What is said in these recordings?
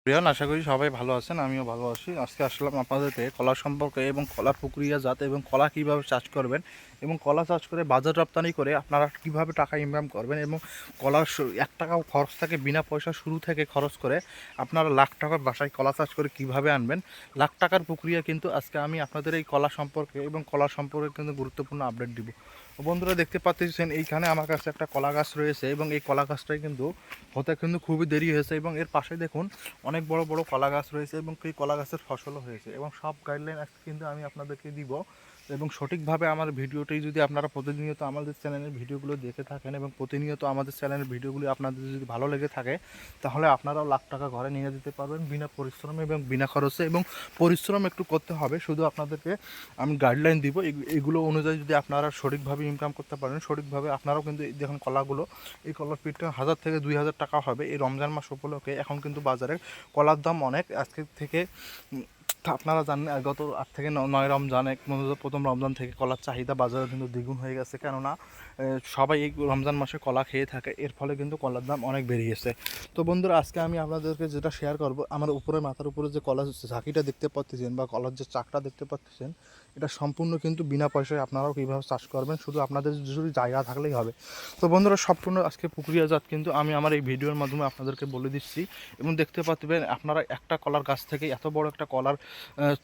প্রিয়ান, আশা করি সবাই ভালো আছেন। আমিও ভালো আছি। আজকে আসলাম আপনাদেরকে কলা সম্পর্কে এবং কলার প্রক্রিয়াজাত এবং কলা কীভাবে চাষ করবেন এবং কলা চাষ করে বাজার রপ্তানি করে আপনারা কীভাবে টাকা ইনকাম করবেন এবং কলার 1 টাকাও খরচ থাকে বিনা পয়সা শুরু থেকে খরচ করে আপনারা লাখ টাকার বাসায় কলা চাষ করে কীভাবে আনবেন, লাখ টাকার প্রক্রিয়া কিন্তু আজকে আমি আপনাদের এই কলা সম্পর্কে এবং কলা সম্পর্কে কিন্তু গুরুত্বপূর্ণ আপডেট দিব। বন্ধুরা, দেখতে পাচ্ছেন এইখানে আমার কাছে একটা কলা গাছ রয়েছে এবং এই কলা গাছটাই কিন্তু হতে কিন্তু খুবই দেরি হয়েছে এবং এর পাশে দেখুন অনেক বড় বড় কলা গাছ রয়েছে এবং এই কলা গাছের ফসলও হয়েছে এবং সব গাইডলাইন আজকে কিন্তু আমি আপনাদেরকে দিব। এবং সঠিকভাবে আমার ভিডিওটি যদি আপনারা প্রতিনিয়ত আমাদের চ্যানেলের ভিডিওগুলো দেখে থাকেন এবং প্রতিনিয়ত আমাদের চ্যানেলের ভিডিওগুলি আপনাদের যদি ভালো লেগে থাকে, তাহলে আপনারাও লাখ টাকা ঘরে নিয়ে দিতে পারবেন বিনা পরিশ্রমে এবং বিনা খরচে। এবং পরিশ্রম একটু করতে হবে, শুধু আপনাদেরকে আমি গাইডলাইন দিব। এগুলো অনুযায়ী যদি আপনারা সঠিকভাবে ইনকাম করতে পারেন, সঠিকভাবে আপনারাও কিন্তু দেখুন কলাগুলো, এই কলার পিঠটা 1000 থেকে 2000 টাকা হবে। এই রমজান মাস উপলক্ষে এখন কিন্তু বাজারে কলার দাম অনেক। আজকে থেকে আপনারা জানেন গত 8 থেকে 9 রমজান, প্রথম রমজান থেকে কলার চাহিদা বাজারে কিন্তু দ্বিগুণ হয়ে গেছে, কেননা সবাই এই রমজান মাসে কলা খেয়ে থাকে, এর ফলে কিন্তু কলার দাম অনেক বেরিয়েছে। তো বন্ধুরা, আজকে আমি আপনাদেরকে যেটা শেয়ার করব, আমার উপরে মাথার উপরে যে কলার ঝাঁকিটা দেখতে পাচ্ছেন বা কলার যে চাকটা দেখতে পাচ্ছেন, এটা সম্পূর্ণ কিন্তু বিনা পয়সায় আপনারাও কীভাবে চাষ করবেন, শুধু আপনাদের যদি জায়গা থাকলেই হবে। তো বন্ধুরা, সম্পূর্ণ আজকে প্রক্রিয়াজাত কিন্তু আমি আমার এই ভিডিওর মাধ্যমে আপনাদেরকে বলে দিচ্ছি। এবং দেখতে পাচ্ছেন আপনারা একটা কলার গাছ থেকে এত বড় একটা কলার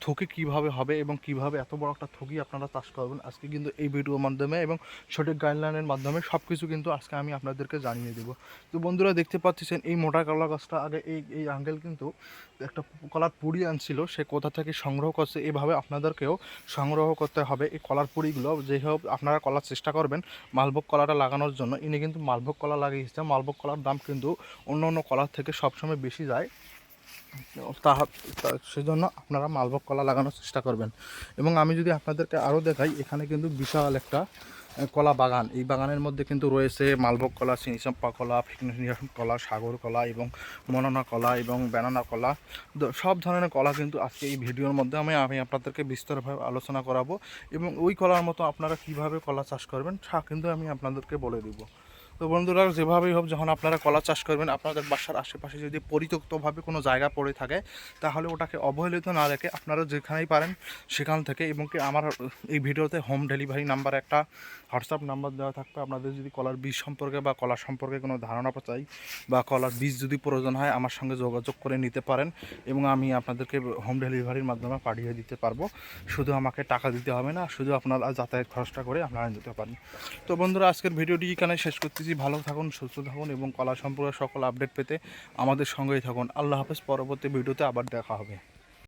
থোকে কিভাবে হবে এবং কিভাবে এত বড় একটা থোকি আপনারা চাষ করবেন, আজকে কিন্তু এই ভিডিওর মাধ্যমে এবং সঠিক গাইডলাইনের মাধ্যমে সব কিছু কিন্তু আজকে আমি আপনাদেরকে জানিয়ে দেবো। তো বন্ধুরা, দেখতে পাচ্ছেন এই মোটা কলা গাছটা আগে এই আঙ্কেল কিন্তু একটা কলার পুড়ি আনছিল, সে কোথা থেকে সংগ্রহ করছে, এভাবে আপনাদেরকেও সংগ্রহ করতে হবে এই কলার পুড়িগুলো। যেই হোক আপনারা কলার চেষ্টা করবেন মালভোগ কলাটা লাগানোর জন্য। ইনি কিন্তু মালভোগ কলা লাগিয়েছে। মালভোগ কলার দাম কিন্তু অন্য অন্য কলার থেকে সবসময় বেশি যায়, সেজন্য আপনারা মালভোগ কলা লাগানোর চেষ্টা করবেন। এবং আমি যদি আপনাদেরকে আরও দেখাই, এখানে কিন্তু বিশাল একটা কলা বাগান। এই বাগানের মধ্যে কিন্তু রয়েছে মালভোগ কলা, চিনিচাম্পা কলা, ফিকনিশন কলা, সাগর কলা এবং মননা কলা এবং ব্যানানা কলা, সব ধরনের কলা কিন্তু আজকে এই ভিডিওর মধ্যে আমি আপনাদেরকে বিস্তারভাবে আলোচনা করাবো। এবং ওই কলার মতো আপনারা কিভাবে কলা চাষ করবেন তা কিন্তু আমি আপনাদেরকে বলে দিব। তো বন্ধুরা, যেভাবেই হোক, যখন আপনারা কলা চাষ করবেন, আপনাদের বাসার আশেপাশে যদি পরিত্যক্তভাবে কোনো জায়গা পড়ে থাকে, তাহলে ওটাকে অবহেলিত না রেখে আপনারা যেখানেই পারেন সেখান থেকে, এবং কি আমার এই ভিডিওতে হোম ডেলিভারি নাম্বার একটা হোয়াটসঅ্যাপ নাম্বার দেওয়া থাকবে। আপনাদের যদি কলার বীজ সম্পর্কে বা কলা সম্পর্কে কোনো ধারণা চাই বা কলার বীজ যদি প্রয়োজন হয়, আমার সঙ্গে যোগাযোগ করে নিতে পারেন এবং আমি আপনাদেরকে হোম ডেলিভারির মাধ্যমে পাঠিয়ে দিতে পারবো। শুধু আমাকে টাকা দিতে হবে না, শুধু আপনারা যাতায়াত খরচটা করে আপনারা নিতে পারেন। তো বন্ধুরা, আজকের ভিডিওটি এখানে শেষ করতেছি। ভালো থাকুন, সুস্থ থাকুন এবং কলা সম্পর্কে সকল আপডেট পেতে আমাদের সঙ্গেই থাকুন। আল্লাহ হাফেজ। পরবর্তী ভিডিওতে আবার দেখা হবে।